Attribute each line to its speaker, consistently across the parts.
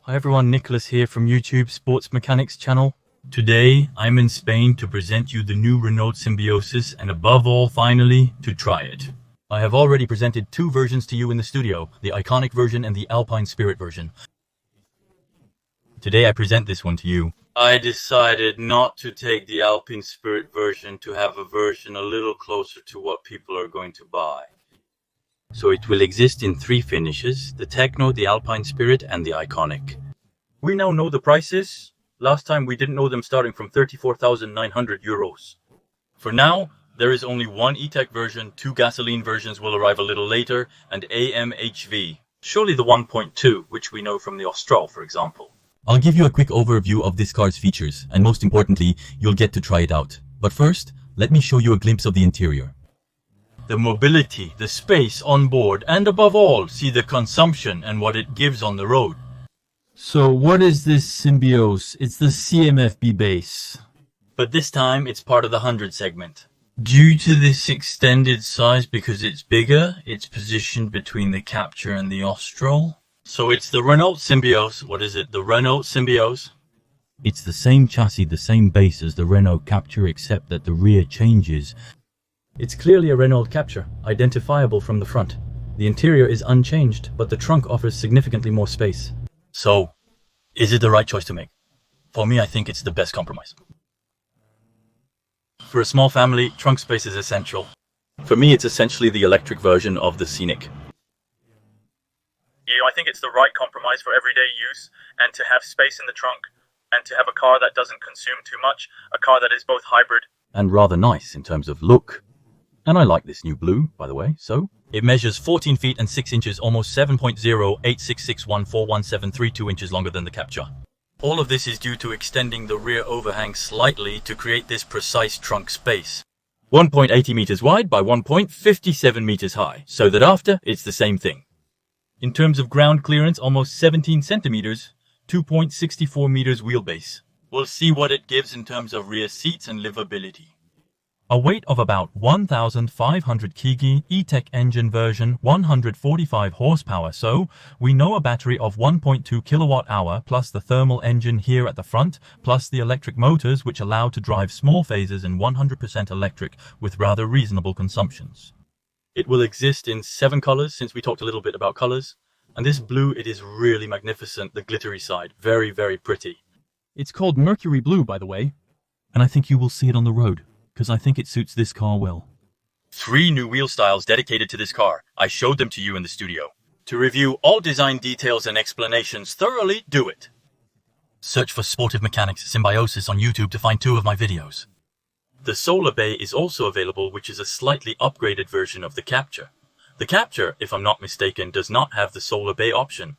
Speaker 1: Hi everyone, Nicholas here from YouTube Sports Mechanics channel. Today I'm in Spain to present you the new Renault Symbiosis and above all, finally, to try it. I have already presented two versions to you in the studio, the iconic version and the Alpine Spirit version. Today I present this one to you. I decided not to take the Alpine Spirit version to have a version a little closer to what people are going to buy. So it will exist in three finishes, the Techno, the Alpine Spirit and the Iconic. We now know the prices. Last time we didn't know them, starting from 34,900 euros. For now, there is only one E-Tech version, two gasoline versions will arrive a little later, and AMHV. Surely the 1.2, which we know from the Austral, for example. I'll give you a quick overview of this car's features, and most importantly, you'll get to try it out. But first, let me show you a glimpse of the interior. The mobility, the space on board, and above all, see the consumption and what it gives on the road.
Speaker 2: So what is this Symbiosis? It's the CMFB base.
Speaker 1: But this time, it's part of the 100 segment. Due to this extended size, because it's bigger, it's positioned between the Capture and the Austral. So it's the Renault Symbiosis. What is it? The Renault Symbiosis. It's the same chassis, the same base as the Renault Capture, except that the rear changes. It's clearly a Renault Capture, identifiable from the front. The interior is unchanged, but the trunk offers significantly more space. So, is it the right choice to make? For me, I think it's the best compromise. For a small family, trunk space is essential. For me, it's essentially the electric version of the Scenic. I think it's the right compromise for everyday use, and to have space in the trunk, and to have a car that doesn't consume too much, a car that is both hybrid and rather nice in terms of look. And I like this new blue, by the way, so. It measures 14 feet and 6 inches, almost 7.0866141732 inches longer than the Capture. All of this is due to extending the rear overhang slightly to create this precise trunk space. 1.80 meters wide by 1.57 meters high, so that after, it's the same thing. In terms of ground clearance, almost 17 centimeters, 2.64 meters wheelbase. We'll see what it gives in terms of rear seats and livability. A weight of about 1,500 kg, E-Tech engine version, 145 horsepower, so we know a battery of 1.2 kilowatt-hour plus the thermal engine here at the front, plus the electric motors which allow to drive small phases in 100% electric with rather reasonable consumptions. It will exist in 7 colors, since we talked a little bit about colors, and this blue, it is really magnificent, the glittery side, very, very pretty. It's called Mercury Blue, by the way, and I think you will see it on the road, because I think it suits this car well. 3 new wheel styles dedicated to this car. I showed them to you in the studio. To review all design details and explanations thoroughly, do it. Search for Sportive Mechanics Symbiosis on YouTube to find 2 of my videos. The Solar Bay is also available, which is a slightly upgraded version of the Capture. The Capture, if I'm not mistaken, does not have the Solar Bay option.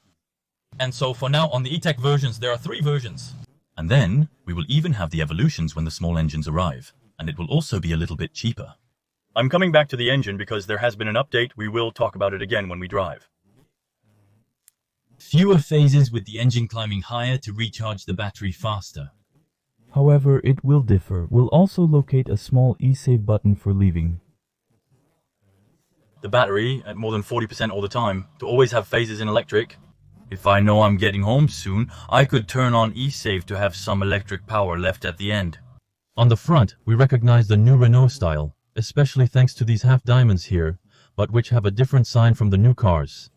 Speaker 1: And so for now on the E-Tech versions, there are 3 versions. And then, we will even have the Evolutions when the small engines arrive. And it will also be a little bit cheaper. I'm coming back to the engine because there has been an update. We will talk about it again when we drive. Fewer phases with the engine climbing higher to recharge the battery faster.
Speaker 2: However, it will differ. We'll also locate a small e-save button for leaving.
Speaker 1: The battery at more than 40% all the time, to always have phases in electric. If I know I'm getting home soon, I could turn on e-save to have some electric power left at the end. On the front, we recognize the new Renault style, especially thanks to these half diamonds here, but which have a different sign from the new cars.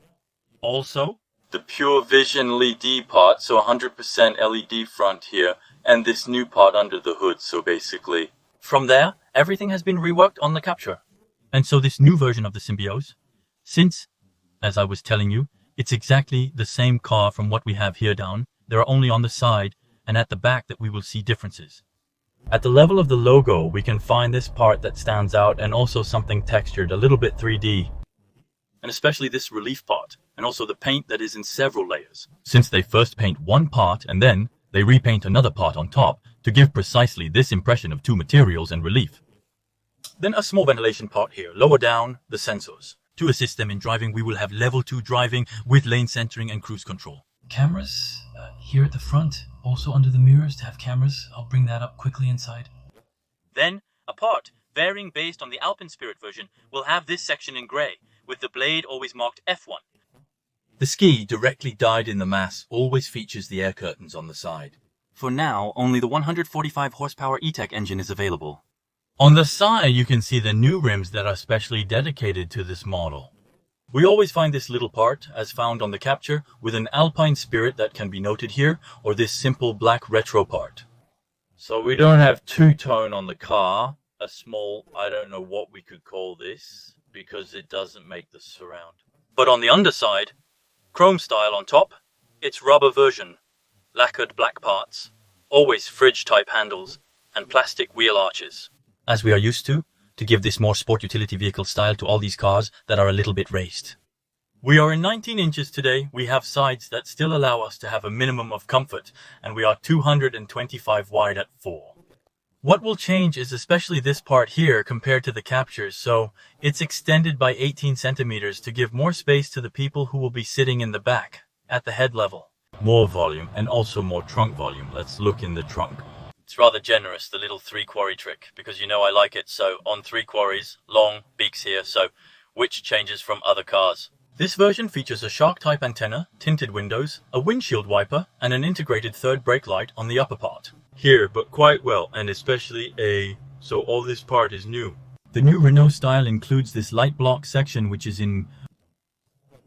Speaker 1: Also, the Pure Vision LED part, so 100% LED front here, and this new part under the hood, so basically. From there, everything has been reworked on the Capture. And so this new version of the Symbiosis, since, as I was telling you, it's exactly the same car from what we have here down, there are only on the side and at the back that we will see differences. At the level of the logo, we can find this part that stands out and also something textured, a little bit 3D. And especially this relief part, and also the paint that is in several layers. Since they first paint one part and then they repaint another part on top to give precisely this impression of 2 materials and relief. Then a small ventilation part here, lower down, the sensors. To assist them in driving, we will have level 2 driving with lane centering and cruise control. Cameras here at the front. Also under the mirrors to have cameras. I'll bring that up quickly inside. Then, a part, varying based on the Alpine Spirit version, will have this section in grey, with the blade always marked F1. The ski, directly dyed in the mass, always features the air curtains on the side. For now, only the 145 horsepower E-Tech engine is available. On the side, you can see the new rims that are specially dedicated to this model. We always find this little part, as found on the Capture, with an alpine spirit that can be noted here, or this simple black retro part. So we don't have two-tone on the car, a small, I don't know what we could call this, because it doesn't make the surround. But on the underside, chrome style on top, it's rubber version, lacquered black parts, always fridge-type handles, and plastic wheel arches. As we are used to give this more sport utility vehicle style to all these cars that are a little bit raised. We are in 19 inches today. We have sides that still allow us to have a minimum of comfort, and we are 225 wide at 4. What will change is especially this part here compared to the Captures, so it's extended by 18 centimeters to give more space to the people who will be sitting in the back, at the head level. More volume, and also more trunk volume. Let's look in the trunk. It's rather generous, the little 3-quarry trick, because you know I like it. So on 3 quarries, long beaks here, so which changes from other cars. This version features a shark-type antenna, tinted windows, a windshield wiper, and an integrated third brake light on the upper part. Here, but quite well, and especially so all this part is new. The new Renault style includes this light block section, which is in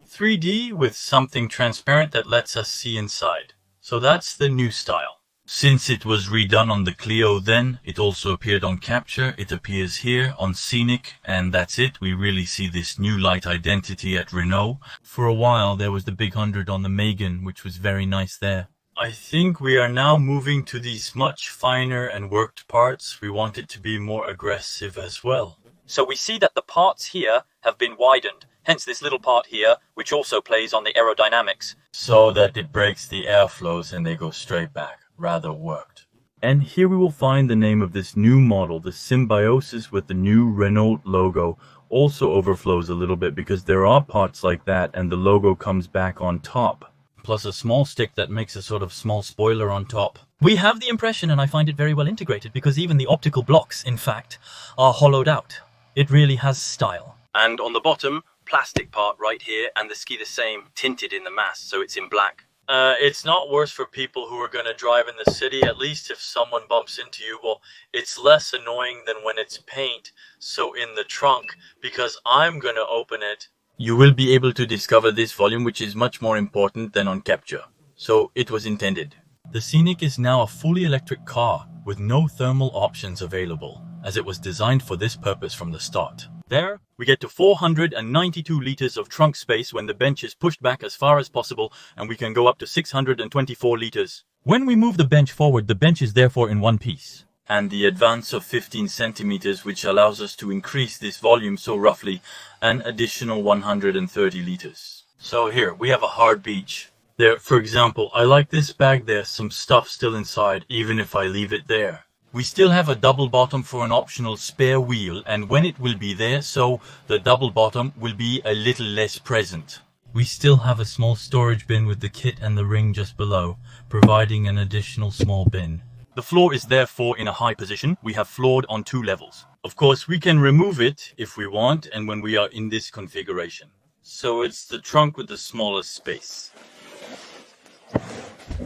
Speaker 1: 3D with something transparent that lets us see inside. So that's the new style. Since it was redone on the Clio then, it also appeared on Capture, it appears here on Scenic, and that's it. We really see this new light identity at Renault. For a while there was the big 100 on the Megane, which was very nice there. I think we are now moving to these much finer and worked parts. We want it to be more aggressive as well. So we see that the parts here have been widened, hence this little part here, which also plays on the aerodynamics. So that it breaks the airflows and they go straight back. Rather worked. And here we will find the name of this new model, the Symbiosis with the new Renault logo. Also overflows a little bit because there are parts like that and the logo comes back on top. Plus a small stick that makes a sort of small spoiler on top. We have the impression, and I find it very well integrated, because even the optical blocks, in fact, are hollowed out. It really has style. And on the bottom, plastic part right here, and the ski the same, tinted in the mass, so it's in black. It's not worse for people who are going to drive in the city. At least if someone bumps into you, well, it's less annoying than when it's paint. So in the trunk, because I'm going to open it, you will be able to discover this volume, which is much more important than on Capture. So it was intended. The Scenic is now a fully electric car with no thermal options available, as it was designed for this purpose from the start. There, we get to 492 liters of trunk space when the bench is pushed back as far as possible, and we can go up to 624 liters. When we move the bench forward, the bench is therefore in one piece. And the advance of 15 centimeters, which allows us to increase this volume so roughly an additional 130 liters. So here, we have a hard beach. There, for example, I like this bag, there's some stuff still inside, even if I leave it there. We still have a double bottom for an optional spare wheel, and when it will be there, so the double bottom will be a little less present. We still have a small storage bin with the kit and the ring just below, providing an additional small bin. The floor is therefore in a high position. We have floored on 2 levels. Of course, we can remove it if we want, and when we are in this configuration. So it's the trunk with the smallest space.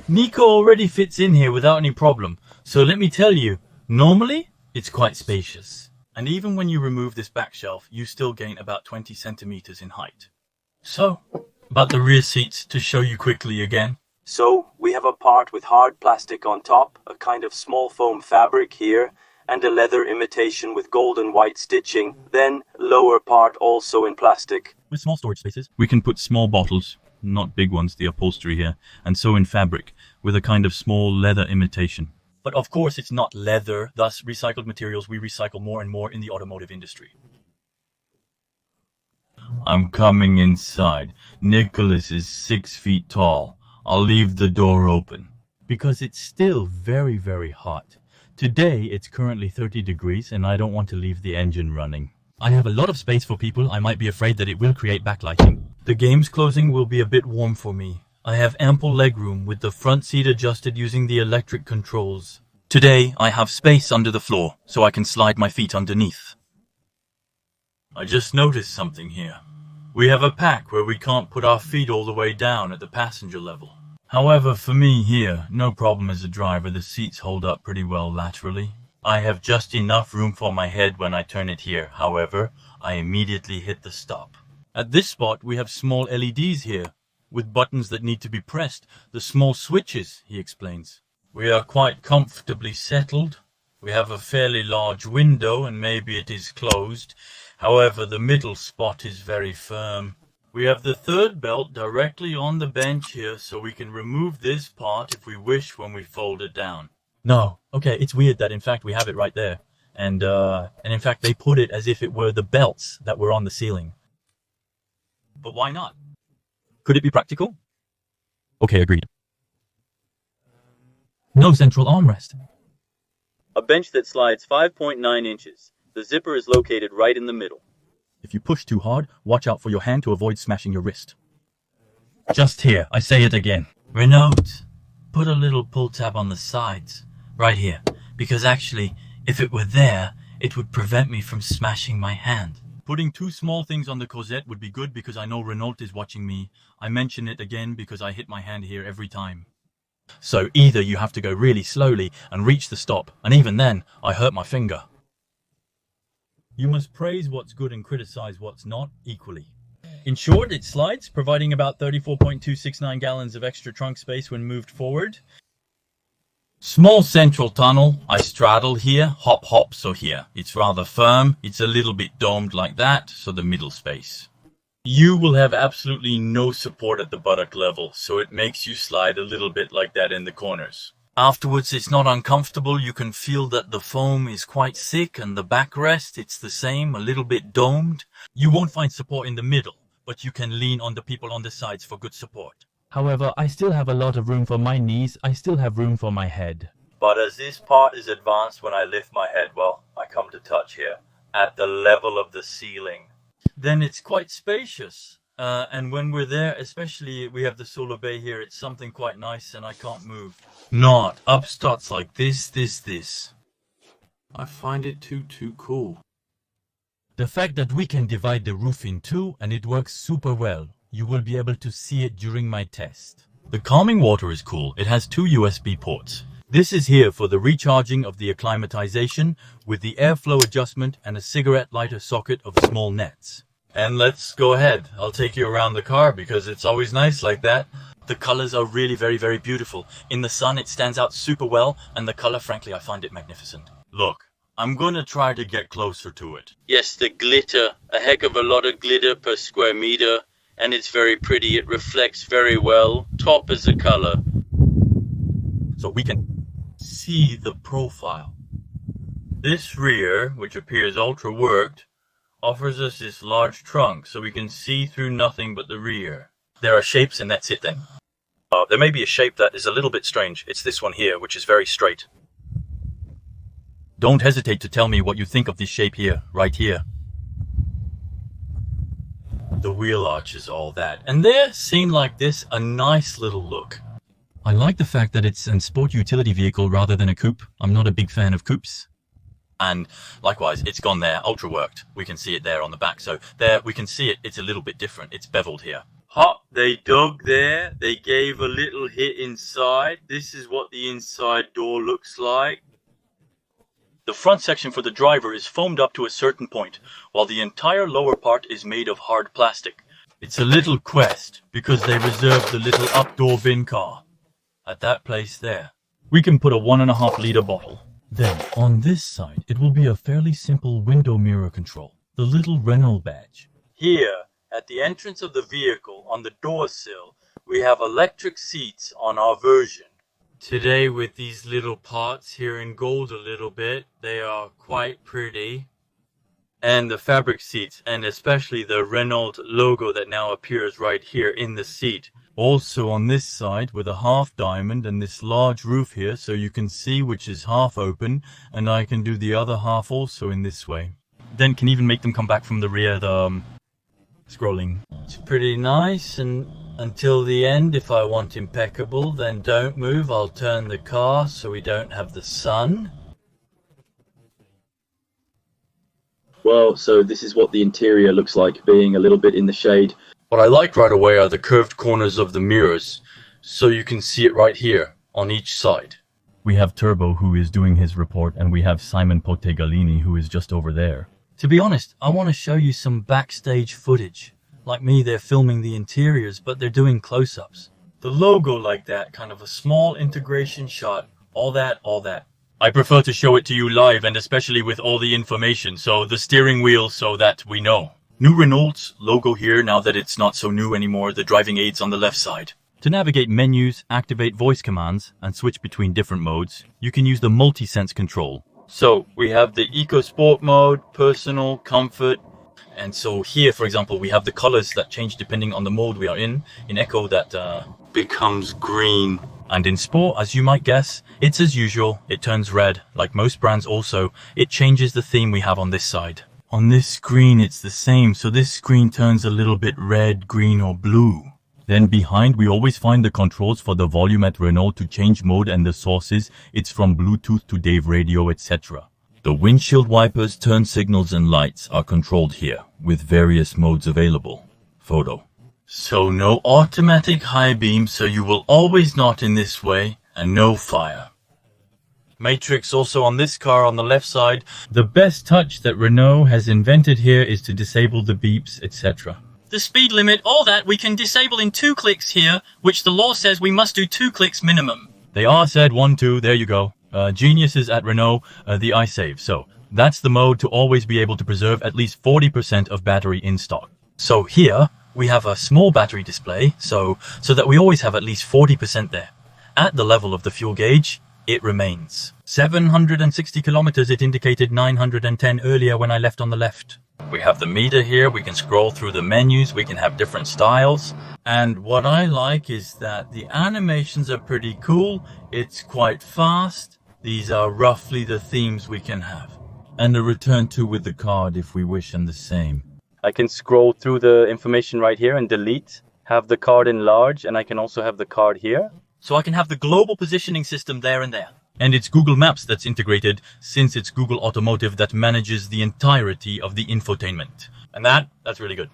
Speaker 1: Nico already fits in here without any problem. So let me tell you, normally it's quite spacious. And even when you remove this back shelf, you still gain about 20 centimeters in height. So, about the rear seats to show you quickly again. So, we have a part with hard plastic on top, a kind of small foam fabric here, and a leather imitation with gold and white stitching. Then, lower part also in plastic. With small storage spaces, we can put small bottles, not big ones, the upholstery here, and so in fabric, with a kind of small leather imitation. But of course it's not leather, thus recycled materials we recycle more and more in the automotive industry. I'm coming inside. Nicholas is 6 feet tall. I'll leave the door open. Because it's still very, very hot. Today it's currently 30 degrees and I don't want to leave the engine running. I have a lot of space for people. I might be afraid that it will create backlighting. The game's closing will be a bit warm for me. I have ample legroom with the front seat adjusted using the electric controls. Today I have space under the floor so I can slide my feet underneath. I just noticed something here. We have a pack where we can't put our feet all the way down at the passenger level. However, for me here, no problem as a driver, the seats hold up pretty well laterally. I have just enough room for my head when I turn it here. However, I immediately hit the stop. At this spot, we have small LEDs here, with buttons that need to be pressed, the small switches, he explains. We are quite comfortably settled. We have a fairly large window and maybe it is closed. However, the middle spot is very firm. We have the third belt directly on the bench here, so we can remove this part if we wish when we fold it down. No, okay, it's weird that in fact we have it right there. And in fact they put it as if it were the belts that were on the ceiling. But why not? Could it be practical? Okay, agreed. No central armrest. A bench that slides 5.9 inches. The zipper is located right in the middle. If you push too hard, watch out for your hand to avoid smashing your wrist. Just here, I say it again. Renault, put a little pull tab on the sides, right here, because actually, if it were there, it would prevent me from smashing my hand. Putting two small things on the Cosette would be good because I know Renault is watching me. I mention it again because I hit my hand here every time. So either you have to go really slowly and reach the stop, and even then, I hurt my finger. You must praise what's good and criticize what's not equally. In short, it slides, providing about 34.269 gallons of extra trunk space when moved forward. Small central tunnel, I straddle here, hop, so here. It's rather firm, it's a little bit domed like that, so the middle space. You will have absolutely no support at the buttock level, so it makes you slide a little bit like that in the corners. Afterwards, it's not uncomfortable. You can feel that the foam is quite thick and the backrest, it's the same, a little bit domed. You won't find support in the middle, but you can lean on the people on the sides for good support.
Speaker 2: However, I still have a lot of room for my knees, I still have room for my head.
Speaker 1: But as this part is advanced when I lift my head, well, I come to touch here, at the level of the ceiling, then it's quite spacious. And when we're there, especially we have the solar bay here, it's something quite nice and I can't move. Not upstarts like this. I find it too cool. The fact that we can divide the roof in two and it works super well. You will be able to see it during my test. The calming water is cool. It has two USB ports. This is here for the recharging of the acclimatization with the airflow adjustment and a cigarette lighter socket of small nets. And let's go ahead. I'll take you around the car because it's always nice like that. The colors are really very beautiful. In the sun it stands out super well, and the color, frankly, I find it magnificent. Look, I'm gonna try to get closer to it. Yes, the glitter, a heck of a lot of glitter per square meter, and it's very pretty. It reflects very well. Top is the color. So we can see the profile. This rear, which appears ultra worked, offers us this large trunk so we can see through nothing but the rear. There are shapes and that's it then. There may be a shape that is a little bit strange. It's this one here, which is very straight. Don't hesitate to tell me what you think of this shape here, right here. The wheel arches, all that. And there, seen like this, a nice little look. I like the fact that it's a sport utility vehicle rather than a coupe. I'm not a big fan of coupes. And likewise, it's gone there, ultra worked. We can see it there on the back. So there, we can see it. It's a little bit different. It's beveled here. Hop, they dug there. They gave a little hit inside. This is what the inside door looks like. The front section for the driver is foamed up to a certain point, while the entire lower part is made of hard plastic. It's a little quest, because they reserved the little up-door bin car. At that place there, we can put a 1.5 liter bottle. Then, on this side, it will be a fairly simple window mirror control, the little Renault badge. Here, at the entrance of the vehicle, on the door sill, we have electric seats on our version. Today, with these little pots here in gold a little bit, they are quite pretty. And the fabric seats, and especially the Renault logo that now appears right here in the seat. Also on this side with a half diamond and this large roof here, so you can see which is half open, and I can do the other half also in this way. Then can even make them come back from the rear, scrolling. It's pretty nice, and until the end, if I want impeccable, then don't move. I'll turn the car so we don't have the sun. well, so this is what the interior looks like, being a little bit in the shade. What I like right away are the curved corners of the mirrors, so you can see it right here on each side.
Speaker 2: We have Turbo, who is doing his report, and we have Simon Potegalini, who is just over there.
Speaker 1: To be honest, I want to show you some backstage footage. Like me, they're filming the interiors, but they're doing close-ups. The logo like that, kind of a small integration shot, all that. I prefer to show it to you live, and especially with all the information, so the steering wheel, so that we know. New Renault's logo here, now that it's not so new anymore, the driving aids on the left side.
Speaker 2: To navigate menus, activate voice commands, and switch between different modes, you can use the multi-sense control.
Speaker 1: So we have the Eco Sport mode, personal, comfort, and so here, for example, we have the colors that change depending on the mode we are in. In Eco, that becomes green.
Speaker 2: And in Sport, as you might guess, it's as usual, it turns red. Like most brands also, it changes the theme we have on this side. On this screen, it's the same, so this screen turns a little bit red, green, or blue. Then behind, we always find the controls for the volume at Renault to change mode, and the sources, it's from Bluetooth to Dave radio, etc. The windshield wipers, turn signals, and lights are controlled here, with various modes available. Photo.
Speaker 1: So no automatic high beam, so you will always not in this way, and no fire. Matrix also on this car on the left side. The best touch that Renault has invented here is to disable the beeps, etc. The speed limit, all that we can disable in 2 clicks here, which the law says we must do 2 clicks minimum.
Speaker 2: They are said 1, 2, there you go. Geniuses at Renault, the iSave. So that's the mode to always be able to preserve at least 40% of battery in stock.
Speaker 1: So here we have a small battery display, so that we always have at least 40% there. At the level of the fuel gauge, it remains. 760 kilometers, it indicated 910 earlier when I left on the left. We have the meter here, we can scroll through the menus, we can have different styles. And what I like is that the animations are pretty cool, it's quite fast. These are roughly the themes we can have.
Speaker 2: And a return to with the card if we wish, and the same.
Speaker 1: I can scroll through the information right here and delete, have the card enlarge, and I can also have the card here. So I can have the global positioning system there and there.
Speaker 2: And it's Google Maps that's integrated, since it's Google Automotive that manages the entirety of the infotainment.
Speaker 1: And that's really good.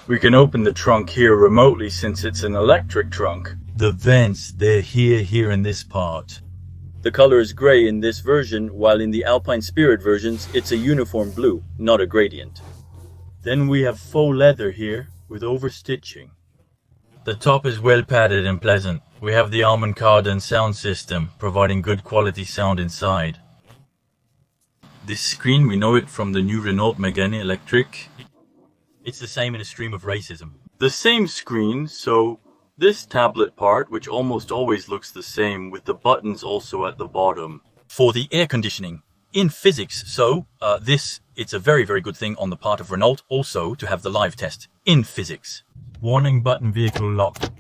Speaker 1: We can open the trunk here remotely since it's an electric trunk.
Speaker 2: The vents, they're here in this part.
Speaker 1: The color is gray in this version, while in the Alpine Spirit versions, it's a uniform blue, not a gradient.
Speaker 2: Then we have faux leather here, with overstitching.
Speaker 1: The top is well padded and pleasant. We have the Almond card and sound system, providing good quality sound inside. This screen, we know it from the new Renault Megane Electric.
Speaker 2: It's the same in a stream of racism.
Speaker 1: The same screen, so this tablet part, which almost always looks the same, with the buttons also at the bottom.
Speaker 2: For the air conditioning, in physics, so it's a very, very good thing on the part of Renault also to have the live test in physics. Warning button, vehicle locked.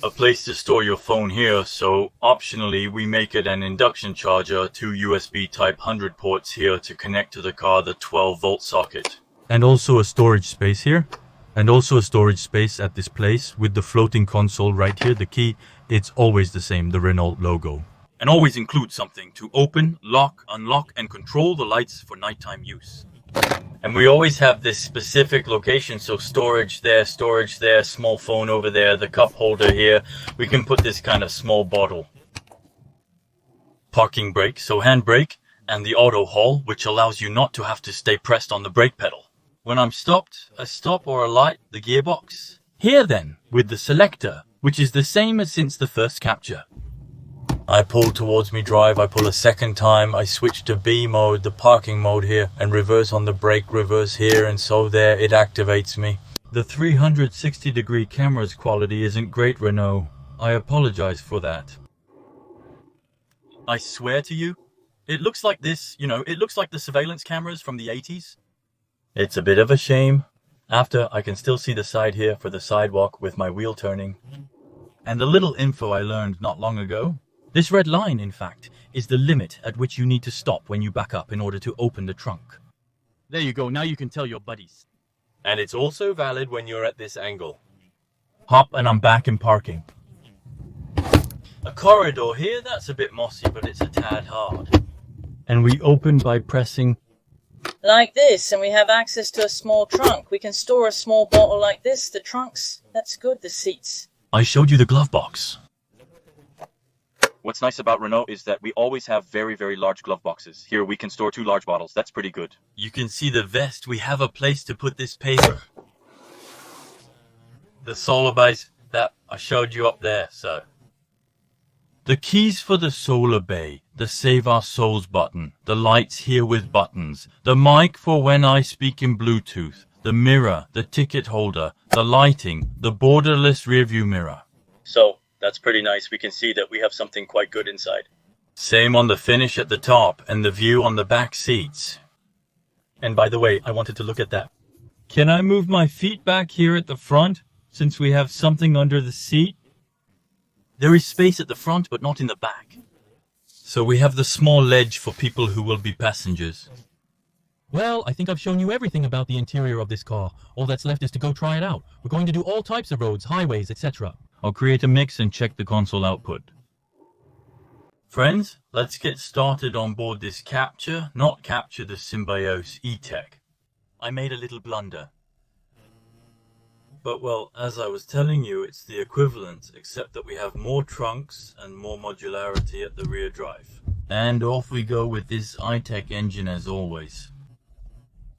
Speaker 1: A place to store your phone here, so optionally we make it an induction charger, 2 USB Type 100 ports here to connect to the car, the 12-volt socket.
Speaker 2: And also a storage space here. And also a storage space at this place with the floating console right here. The key, it's always the same, the Renault logo.
Speaker 1: And always include something to open, lock, unlock, and control the lights for nighttime use. And we always have this specific location, so storage there, small phone over there, the cup holder here. We can put this kind of small bottle. Parking brake, so handbrake, and the auto hold, which allows you not to have to stay pressed on the brake pedal. When I'm stopped, a stop or a light, the gearbox.
Speaker 2: Here then, with the selector, which is the same as since the first capture.
Speaker 1: I pull towards me drive, I pull a second time, I switch to B mode, the parking mode here, and reverse on the brake, reverse here, and so there, it activates me.
Speaker 2: The 360-degree camera's quality isn't great, Renault. I apologize for that.
Speaker 1: I swear to you, it looks like this, it looks like the surveillance cameras from the 80s. It's a bit of a shame. After, I can still see the side here for the sidewalk with my wheel turning.
Speaker 2: And the little info I learned not long ago. This red line, in fact, is the limit at which you need to stop when you back up in order to open the trunk.
Speaker 1: There you go, now you can tell your buddies. And it's also valid when you're at this angle.
Speaker 2: Hop and I'm back in parking.
Speaker 1: A corridor here, that's a bit mossy, but it's a tad hard.
Speaker 2: And we open by pressing
Speaker 3: like this, and we have access to a small trunk. We can store a small bottle like this. The trunks, that's good, the seats.
Speaker 2: I showed you the glove box.
Speaker 1: What's nice about Renault is that we always have very, very large glove boxes. Here we can store 2 large bottles. That's pretty good.
Speaker 2: You can see the vest. We have a place to put this paper. The solar base that I showed you up there, so. The keys for the solar bay, the Save Our Souls button, the lights here with buttons, the mic for when I speak in Bluetooth, the mirror, the ticket holder, the lighting, the borderless rearview mirror.
Speaker 1: So, that's pretty nice. We can see that we have something quite good inside.
Speaker 2: Same on the finish at the top and the view on the back seats. And by the way, I wanted to look at that. Can I move my feet back here at the front, since we have something under the seat? There is space at the front, but not in the back. So we have the small ledge for people who will be passengers.
Speaker 4: Well, I think I've shown you everything about the interior of this car. All that's left is to go try it out. We're going to do all types of roads, highways, etc.
Speaker 2: I'll create a mix and check the console output. Friends, let's get started on board this Capture, not Capture, the Symbiosis E-Tech. I made a little blunder. But well, as I was telling you, it's the equivalent, except that we have more trunks and more modularity at the rear drive. And off we go with this E-Tech engine as always.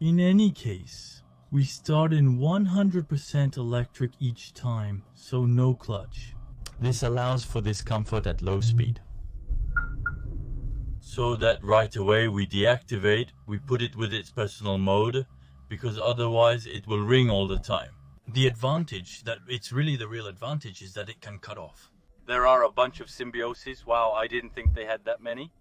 Speaker 2: In any case, we start in 100% electric each time, so no clutch. This allows for this comfort at low speed. So that right away we deactivate, we put it with its personal mode, because otherwise it will ring all the time. The advantage, that it's really the real advantage, is that it can cut off.
Speaker 1: There are a bunch of Symbioses. Wow, I didn't think they had that many.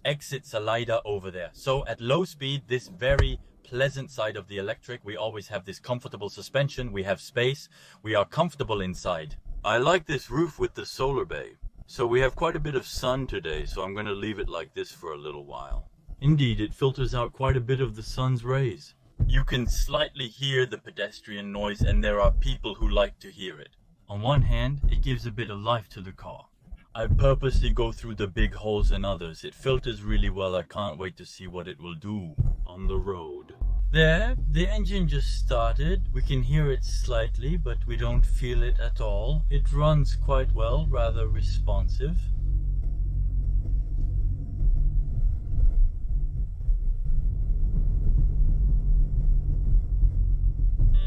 Speaker 2: Exit slider over there. So at low speed, this very pleasant side of the electric, we always have this comfortable suspension, we have space, we are comfortable inside. I like this roof with the solar bay. So we have quite a bit of sun today, so I'm going to leave it like this for a little while. Indeed, it filters out quite a bit of the sun's rays. You can slightly hear the pedestrian noise, and there are people who like to hear it. On one hand, it gives a bit of life to the car. I purposely go through the big holes in others. It filters really well. I can't wait to see what it will do on the road. There, the engine just started. We can hear it slightly, but we don't feel it at all. It runs quite well, rather responsive.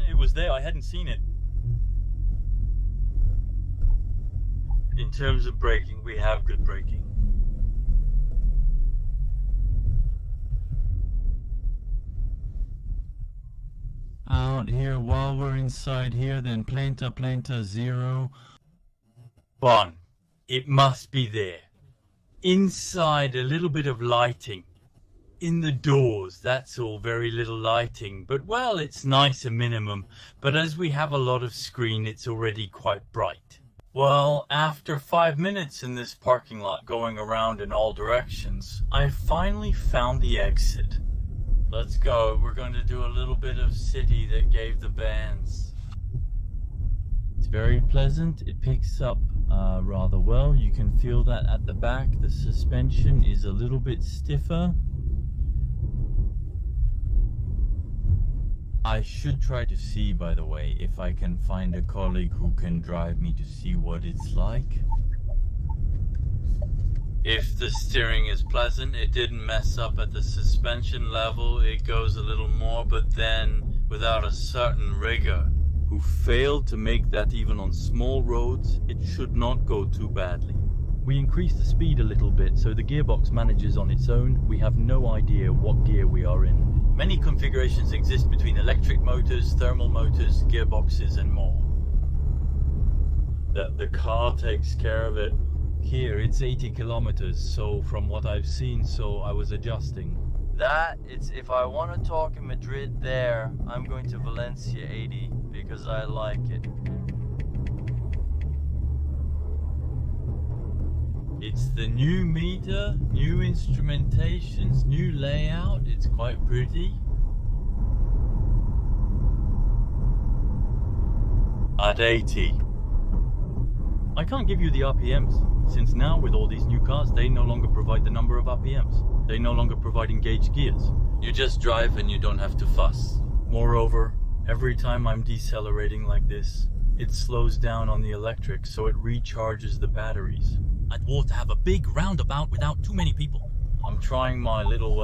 Speaker 2: It was there, I hadn't seen it. In terms of braking, we have good braking. Out here, while we're inside here, then planta 0. Bon, it must be there. Inside, a little bit of lighting. In the doors, that's all, very little lighting. But well, it's nice a minimum. But as we have a lot of screen, it's already quite bright. Well, after 5 minutes in this parking lot going around in all directions, I finally found the exit. Let's go. We're going to do a little bit of city that gave the bands. It's very pleasant. It picks up rather well. You can feel that at the back. The suspension is a little bit stiffer. I should try to see, by the way, if I can find a colleague who can drive me to see what it's like. If the steering is pleasant, it didn't mess up at the suspension level, it goes a little more, but then without a certain rigor who failed to make that even on small roads, it should not go too badly. We increase the speed a little bit so the gearbox manages on its own. We have no idea what gear we are in. Many configurations exist between electric motors, thermal motors, gearboxes and more. The car takes care of it. Here it's 80 kilometers, so from what I've seen, so I was adjusting. That, it's if I want to talk in Madrid there, I'm going to Valencia 80 because I like it. It's the new meter, new instrumentations, new layout. It's quite pretty. At 80. I can't give you the RPMs, since now with all these new cars, they no longer provide the number of RPMs. They no longer provide engaged gears. You just drive and you don't have to fuss. Moreover, every time I'm decelerating like this, it slows down on the electric so it recharges the batteries.
Speaker 4: I'd want to have a big roundabout without too many people.
Speaker 2: I'm trying my little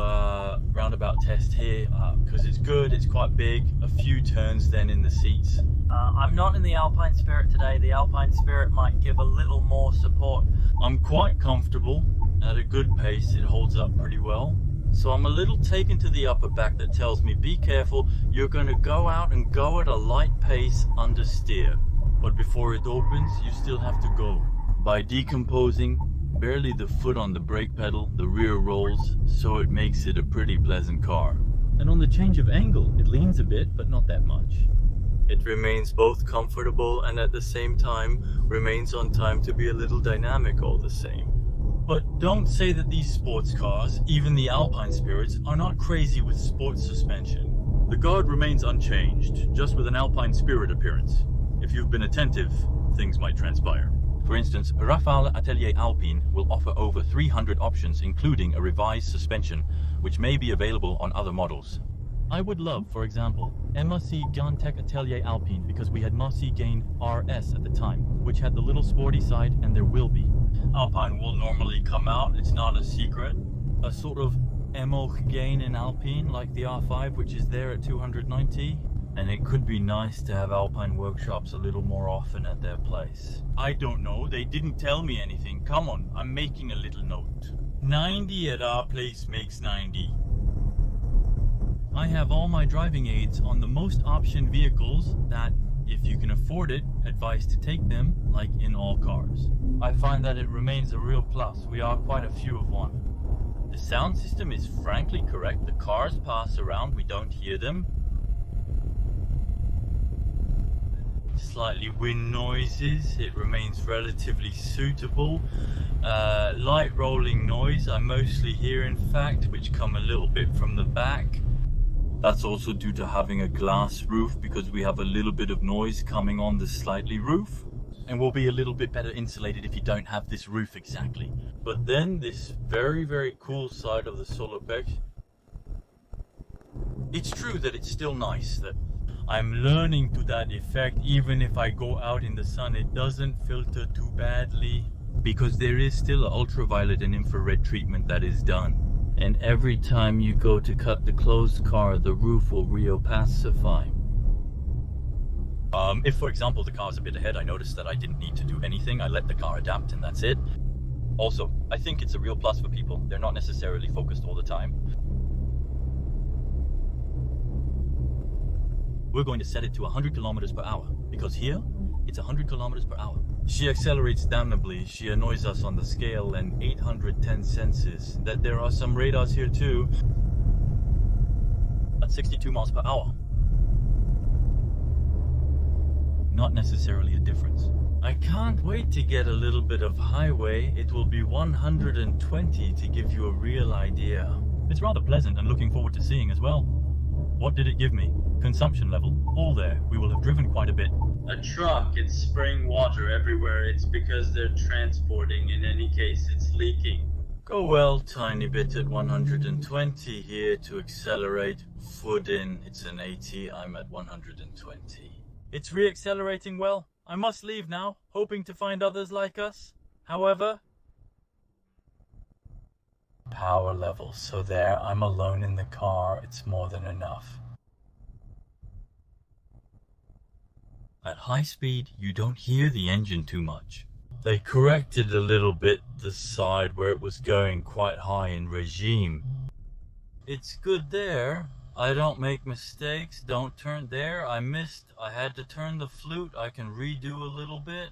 Speaker 2: roundabout test here because it's good, it's quite big, a few turns then in the seats.
Speaker 3: I'm not in the Alpine Spirit today. The Alpine Spirit might give a little more support.
Speaker 2: I'm quite comfortable, at a good pace, it holds up pretty well. So I'm a little taken to the upper back that tells me, be careful, you're going to go out and go at a light pace under steer. But before it opens, you still have to go. By decomposing, barely the foot on the brake pedal, the rear rolls, so it makes it a pretty pleasant car.
Speaker 4: And on the change of angle, it leans a bit, but not that much.
Speaker 2: It remains both comfortable and at the same time remains on time to be a little dynamic all the same. But don't say that these sports cars, even the Alpine Spirits, are not crazy with sports suspension.
Speaker 1: The guard remains unchanged, just with an Alpine Spirit appearance. If you've been attentive, things might transpire. For instance, Rafale Atelier Alpine will offer over 300 options, including a revised suspension, which may be available on other models.
Speaker 4: I would love, for example, MRC Gantech Atelier Alpine because we had Marcy Gain RS at the time, which had the little sporty side, and there will be.
Speaker 2: Alpine will normally come out, it's not a secret. A sort of MOG gain in Alpine, like the R5, which is there at 290. And it could be nice to have Alpine workshops a little more often at their place. I don't know, they didn't tell me anything. Come on, I'm making a little note. 90 at our place makes 90.
Speaker 4: I have all my driving aids on the most option vehicles that, if you can afford it, advise to take them, like in all cars.
Speaker 2: I find that it remains a real plus. We are quite a few of one. The sound system is frankly correct. The cars pass around, we don't hear them. Slightly wind noises, it remains relatively suitable. Light rolling noise I mostly hear in fact, which come a little bit from the back. That's also due to having a glass roof, because we have a little bit of noise coming on the slightly roof.
Speaker 4: And we'll be a little bit better insulated if you don't have this roof exactly.
Speaker 2: But then this very, very cool side of the Solopec. It's true that it's still nice, that I'm learning to that effect. Even if I go out in the sun, it doesn't filter too badly, because there is still an ultraviolet and infrared treatment that is done. And every time you go to cut the closed car, the roof will reopacify.
Speaker 1: If, for example, the car's a bit ahead, I noticed that I didn't need to do anything. I let the car adapt and that's it. Also, I think it's a real plus for people. They're not necessarily focused all the time. We're going to set it to 100 kilometers per hour, because here, it's 100 kilometers per hour.
Speaker 2: She accelerates damnably. She annoys us on the scale, and 810 senses that there are some radars here too.
Speaker 1: At 62 miles per hour. Not necessarily a difference.
Speaker 2: I can't wait to get a little bit of highway. It will be 120 to give you a real idea.
Speaker 1: It's rather pleasant and looking forward to seeing as well. What did it give me? Consumption level, all there. We will have driven quite a bit.
Speaker 2: A truck, it's spraying water everywhere. It's because they're transporting. In any case, it's leaking. Go well, tiny bit at 120 here to accelerate. Foot in, it's an 80. I'm at 120. It's re-accelerating well. I must leave now, hoping to find others like us. However, power level. So there, I'm alone in the car. It's more than enough. At high speed, you don't hear the engine too much. They corrected a little bit the side where it was going quite high in regime. It's good there. I don't make mistakes. Don't turn there. I missed. I had to turn the flute. I can redo a little bit.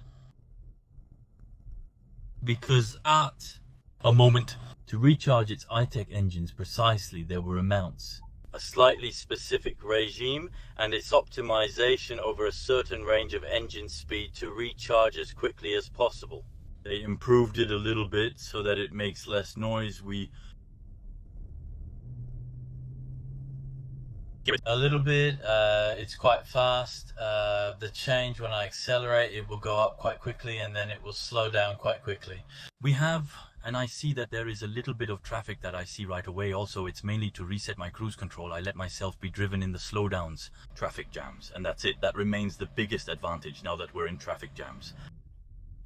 Speaker 2: Because at a moment to recharge its iTech engines precisely, there were amounts. A slightly specific regime and its optimization over a certain range of engine speed to recharge as quickly as possible. They improved it a little bit so that it makes less noise. We give it a little bit. It's quite fast. The change, when I accelerate, it will go up quite quickly and then it will slow down quite quickly. We have and I see that there is a little bit of traffic that I see right away. Also, it's mainly to reset my cruise control. I let myself be driven in the slowdowns, traffic jams, and that's it. That remains the biggest advantage now that we're in traffic jams.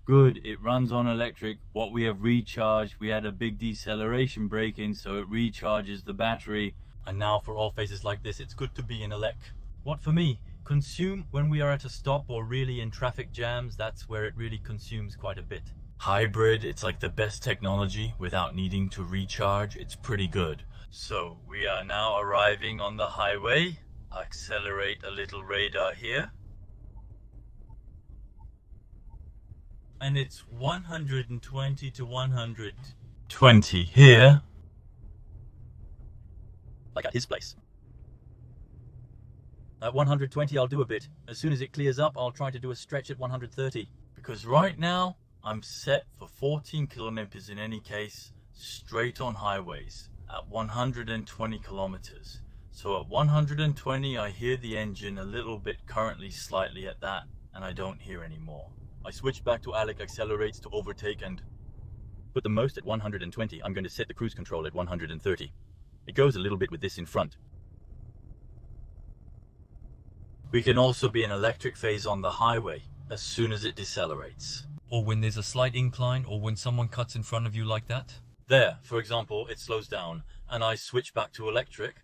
Speaker 1: Good, it runs on electric. What we have recharged, we had a big deceleration break in, so it recharges the battery.
Speaker 2: And now for all phases like this, it's good to be in elec. What for me? Consume when we are at a stop or really in traffic jams. That's where it really consumes quite a bit.
Speaker 1: Hybrid, it's like the best technology without needing to recharge. It's pretty good. So we are now arriving on the highway. Accelerate a little radar here.
Speaker 2: And it's 120 to
Speaker 1: 120 here.
Speaker 2: Like at his place. At 120 I'll do a bit. As soon as it clears up, I'll try to do a stretch at 130.
Speaker 1: Because right now, I'm set for 14 kilometers in any case, straight on highways, at 120 kilometers. So at 120, I hear the engine a little bit currently, slightly at that, and I don't hear any more. I switch back to Alec accelerates to overtake and
Speaker 2: put the most at 120. I'm going to set the cruise control at 130. It goes a little bit with this in front.
Speaker 1: We can also be in electric phase on the highway as soon as it decelerates.
Speaker 2: Or when there's a slight incline, or when someone cuts in front of you like that.
Speaker 1: There, for example, it slows down, and I switch back to electric.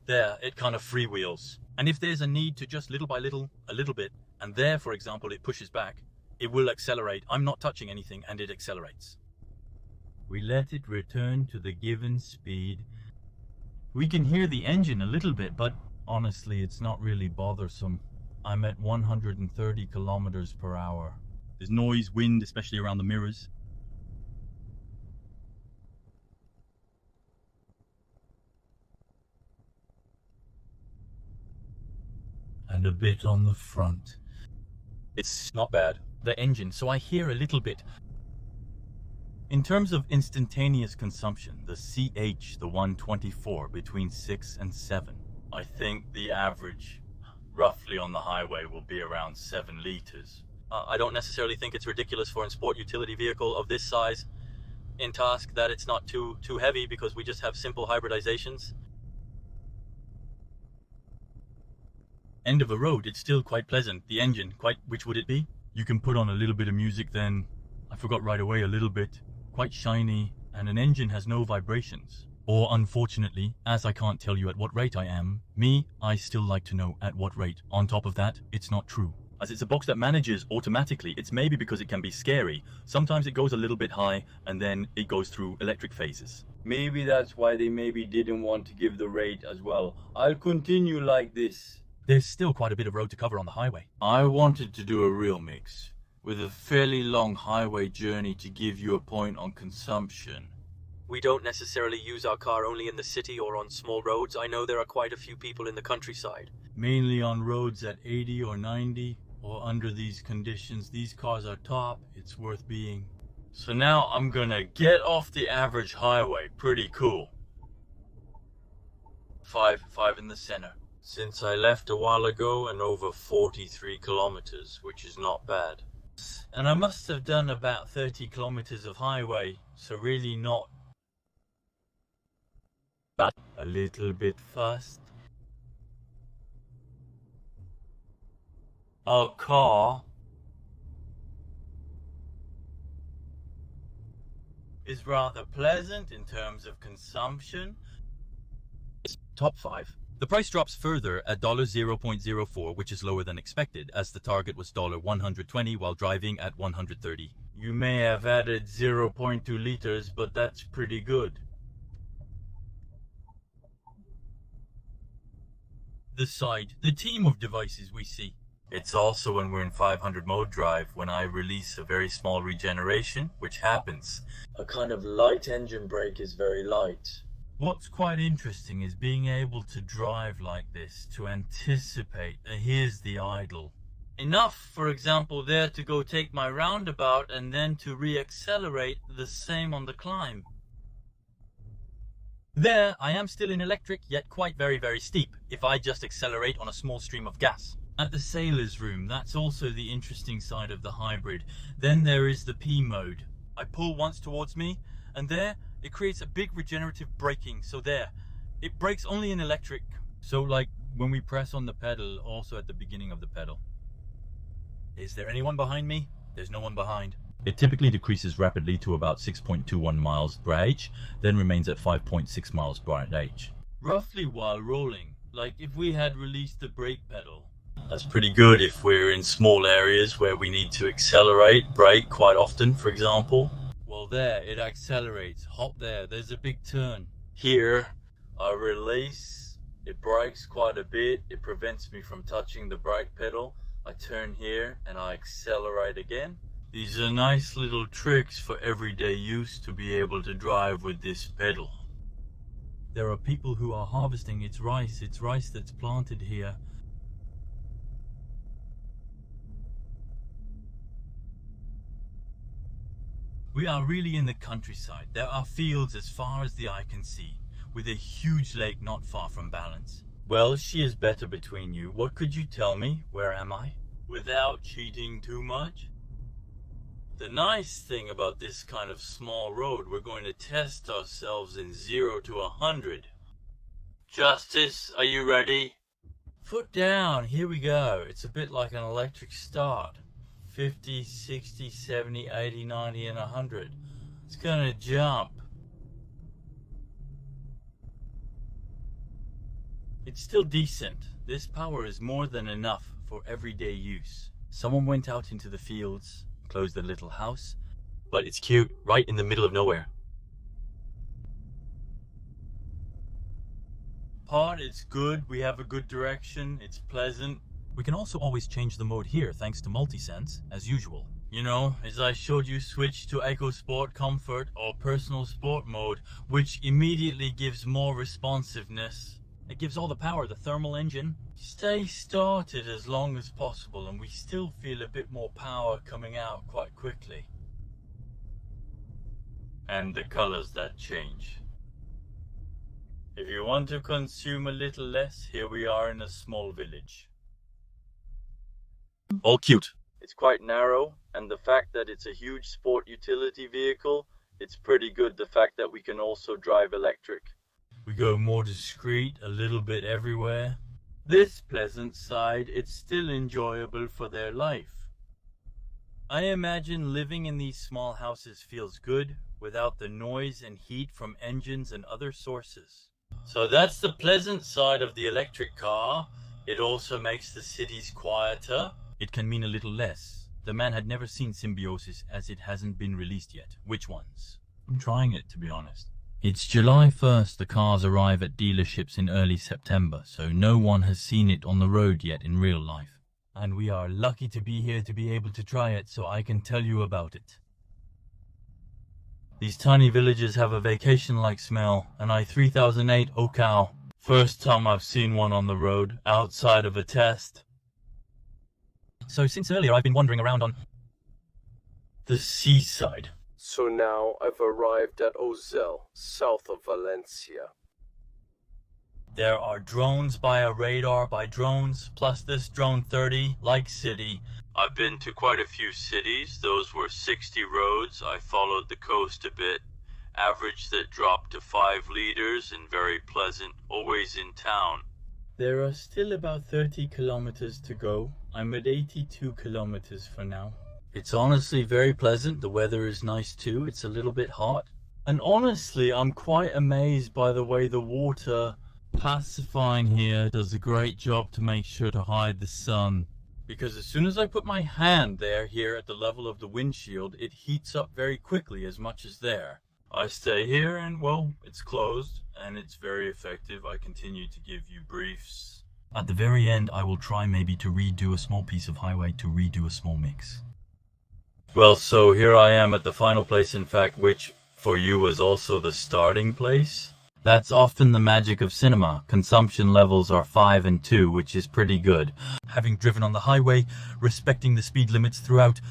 Speaker 1: There, it kind of freewheels.
Speaker 2: And if there's a need to just little by little, a little bit, and there, for example, it pushes back, it will accelerate. I'm not touching anything, and it accelerates.
Speaker 1: We let it return to the given speed. We can hear the engine a little bit, but honestly, it's not really bothersome. I'm at 130 kilometers per hour.
Speaker 2: There's noise, wind, especially around the mirrors.
Speaker 1: And a bit on the front.
Speaker 2: It's not bad. The engine, so I hear a little bit. In terms of instantaneous consumption, the CH, the 124, between 6 and 7.
Speaker 1: I think the average, roughly on the highway, will be around 7 liters.
Speaker 2: I don't necessarily think it's ridiculous for a sport utility vehicle of this size in task that it's not too heavy, because we just have simple hybridizations. End of a road, it's still quite pleasant. The engine, which would it be?
Speaker 1: You can put on a little bit of music then. I forgot right away a little bit. Quite shiny, and an engine has no vibrations. Or unfortunately, as I can't tell you at what rate I am, I still like to know at what rate. On top of that, it's not true.
Speaker 2: As it's a box that manages automatically, it's maybe because it can be scary. Sometimes it goes a little bit high, and then it goes through electric phases.
Speaker 1: Maybe that's why they didn't want to give the rate as well. I'll continue like this.
Speaker 2: There's still quite a bit of road to cover on the highway.
Speaker 1: I wanted to do a real mix, with a fairly long highway journey to give you a point on consumption.
Speaker 2: We don't necessarily use our car only in the city or on small roads. I know there are quite a few people in the countryside.
Speaker 1: Mainly on roads at 80 or 90. Or under these conditions, these cars are top, it's worth being. So now I'm gonna get off the average highway, pretty cool. 5 in the center. Since I left a while ago, and over 43 kilometers, which is not bad. And I must have done about 30 kilometers of highway, so really not bad. A little bit fast. Our car is rather pleasant in terms of consumption.
Speaker 2: It's top 5. The price drops further at $0.04, which is lower than expected, as the target was $120 while driving at 130.
Speaker 1: You may have added 0.2 liters, but that's pretty good.
Speaker 2: The side, the team of devices we see.
Speaker 1: It's also when we're in 500 mode drive, when I release a very small regeneration, which happens. A kind of light engine brake is very light. What's quite interesting is being able to drive like this, to anticipate, here's the idle. Enough, for example, there to go take my roundabout and then to re-accelerate the same on the climb.
Speaker 2: There, I am still in electric, yet quite very, very steep, if I just accelerate on a small stream of gas.
Speaker 1: At the sailor's room, that's also the interesting side of the hybrid. Then there is the P mode.
Speaker 2: I pull once towards me, And there, it creates a big regenerative braking. So there, it brakes only in electric.
Speaker 1: So like when we press on the pedal, also at the beginning of the pedal.
Speaker 2: Is there anyone behind me? There's no one behind.
Speaker 1: It typically decreases rapidly to about 6.21 miles per h, then remains at 5.6 miles per h.
Speaker 2: Roughly while rolling, like if we had released the brake pedal. That's pretty good if we're in small areas where we need to accelerate, brake quite often, for example. Well there, it accelerates. Hop there, there's a big turn. Here, I release, it brakes quite a bit, it prevents me from touching the brake pedal. I turn here and I accelerate again. These are nice little tricks for everyday use to be able to drive with this pedal.
Speaker 1: There are people who are harvesting its rice that's planted here.
Speaker 2: We are really in the countryside. There are fields as far as the eye can see, with a huge lake not far from Balance. Well, she is better between you. What could you tell me? Where am I? Without cheating too much? The nice thing about this kind of small road, we're going to test ourselves in 0 to 100. Justice, are you ready? Foot down, here we go. It's a bit like an electric start. 50, 60, 70, 80, 90, and 100. It's gonna jump. It's still decent. This power is more than enough for everyday use. Someone went out into the fields, closed the little house, but it's cute, right in the middle of nowhere. Part, it's good, we have a good direction, it's pleasant.
Speaker 1: We can also always change the mode here thanks to multisense, as usual.
Speaker 2: You know, as I showed you, switch to Eco Sport Comfort or Personal Sport mode, which immediately gives more responsiveness.
Speaker 1: It gives all the power, the thermal engine.
Speaker 2: Stay started as long as possible and we still feel a bit more power coming out quite quickly. And the colors that change. If you want to consume a little less, here we are in a small village.
Speaker 1: All cute.
Speaker 2: It's quite narrow, and the fact that it's a huge sport utility vehicle, it's pretty good the fact that we can also drive electric. We go more discreet, a little bit everywhere. This pleasant side, it's still enjoyable for their life. I imagine living in these small houses feels good, without the noise and heat from engines and other sources. So that's the pleasant side of the electric car. It also makes the cities quieter.
Speaker 1: It can mean a little less. The man had never seen Symbiosis as it hasn't been released yet. Which ones?
Speaker 2: I'm trying it, to be honest.
Speaker 1: It's July 1st, the cars arrive at dealerships in early September, so no one has seen it on the road yet in real life.
Speaker 2: And we are lucky to be here to be able to try it, so I can tell you about it. These tiny villages have a vacation-like smell, and i3008, oh cow. First time I've seen one on the road, outside of a test.
Speaker 1: So since earlier I've been wandering around on
Speaker 2: the seaside.
Speaker 5: So now I've arrived at Ozel, south of Valencia.
Speaker 2: There are drones by a radar by drones, plus this drone 30, like city. I've been to quite a few cities. Those were 60 roads. I followed the coast a bit. Average that dropped to 5 liters and very pleasant, always in town. There are still about 30 kilometers to go. I'm at 82 kilometers for now. It's honestly very pleasant. The weather is nice too. It's a little bit hot. And honestly, I'm quite amazed by the way the water pacifying here does a great job to make sure to hide the sun. Because as soon as I put my hand here at the level of the windshield, it heats up very quickly as much as there. I stay here and, well, it's closed and it's very effective. I continue to give you briefs.
Speaker 1: At the very end, I will try maybe to redo a small piece of highway to redo a small mix.
Speaker 2: Well, so here I am at the final place, in fact, which for you was also the starting place. That's often the magic of cinema. Consumption levels are 5 and 2, which is pretty good.
Speaker 1: Having driven on the highway, respecting the speed limits throughout,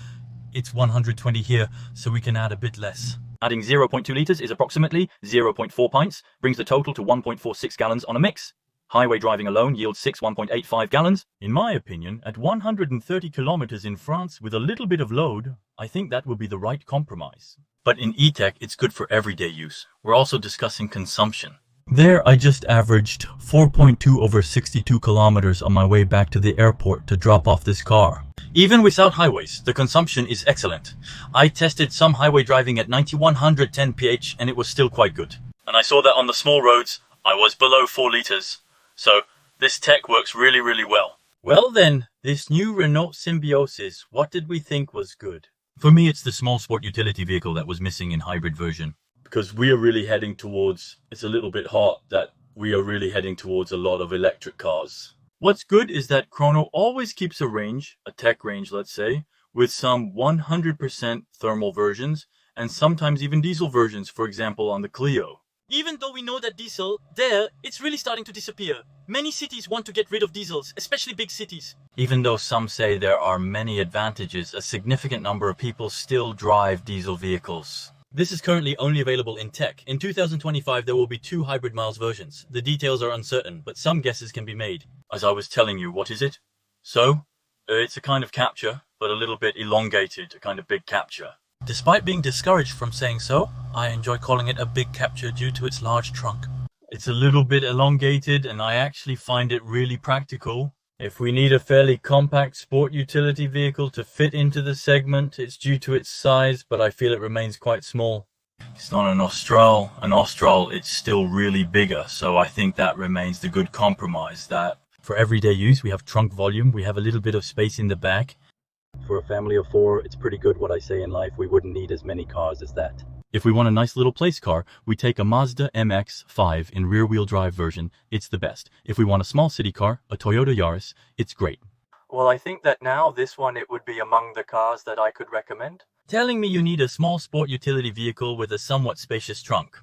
Speaker 1: it's 120 here, so we can add a bit less.
Speaker 2: Adding 0.2 litres is approximately 0.4 pints, brings the total to 1.46 gallons on a mix. Highway driving alone yields 1.85 gallons.
Speaker 1: In my opinion, at 130 kilometers in France with a little bit of load, I think that will be the right compromise. But in e-tech, it's good for everyday use. We're also discussing consumption.
Speaker 2: There, I just averaged 4.2 over 62 kilometers on my way back to the airport to drop off this car.
Speaker 1: Even without highways, the consumption is excellent. I tested some highway driving at 9110 pH and it was still quite good. And I saw that on the small roads, I was below 4 liters. So this tech works really, really well.
Speaker 4: Well then, this new Renault Symbiosis, what did we think was good?
Speaker 1: For me, it's the small sport utility vehicle that was missing in hybrid version. Because we are really heading towards, it's a little bit hot that we are really heading towards a lot of electric cars.
Speaker 4: What's good is that Chrono always keeps a range, a tech range let's say, with some 100% thermal versions and sometimes even diesel versions, for example on the Clio.
Speaker 3: Even though we know that diesel, it's really starting to disappear. Many cities want to get rid of diesels, especially big cities.
Speaker 1: Even though some say there are many advantages, a significant number of people still drive diesel vehicles.
Speaker 4: This is currently only available in tech. In 2025 there will be 2 hybrid miles versions. The details are uncertain, but some guesses can be made.
Speaker 1: As I was telling you, what is it? So, it's a kind of capture, but a little bit elongated, a kind of big capture.
Speaker 2: Despite being discouraged from saying so, I enjoy calling it a big capture due to its large trunk.
Speaker 4: It's a little bit elongated and I actually find it really practical. If we need a fairly compact sport utility vehicle to fit into the segment, it's due to its size, but I feel it remains quite small.
Speaker 1: It's not an Austral. An Austral, it's still really bigger, so I think that remains the good compromise. That
Speaker 2: for everyday use, we have trunk volume, we have a little bit of space in the back.
Speaker 1: For a family of 4, it's pretty good. What I say in life, we wouldn't need as many cars as that.
Speaker 2: If we want a nice little place car, we take a Mazda MX-5 in rear-wheel drive version. It's the best. If we want a small city car, a Toyota Yaris, it's great.
Speaker 1: Well, I think that now this one, it would be among the cars that I could recommend.
Speaker 4: Telling me you need a small sport utility vehicle with a somewhat spacious trunk.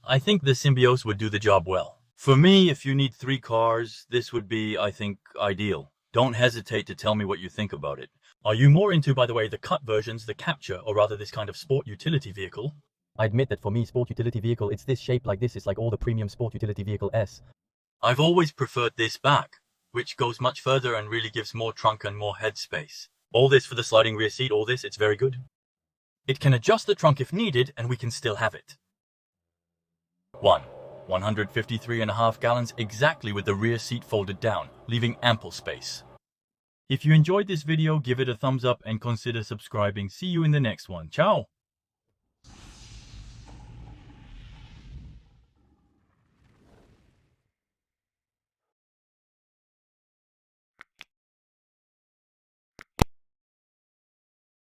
Speaker 4: I think the Symbiosis would do the job well.
Speaker 1: For me, if you need 3 cars, this would be, I think, ideal. Don't hesitate to tell me what you think about it.
Speaker 4: Are you more into, by the way, the cut versions, the capture, or rather this kind of sport utility vehicle?
Speaker 6: I admit that for me, sport utility vehicle, it's this shape like this. It's like all the premium sport utility vehicle S.
Speaker 4: I've always preferred this back, which goes much further and really gives more trunk and more head space. All this for the sliding rear seat, all this, it's very good. It can adjust the trunk if needed, and we can still have it. 153.5 gallons exactly with the rear seat folded down, leaving ample space. If you enjoyed this video, give it a thumbs up and consider subscribing. See you in the next one. Ciao!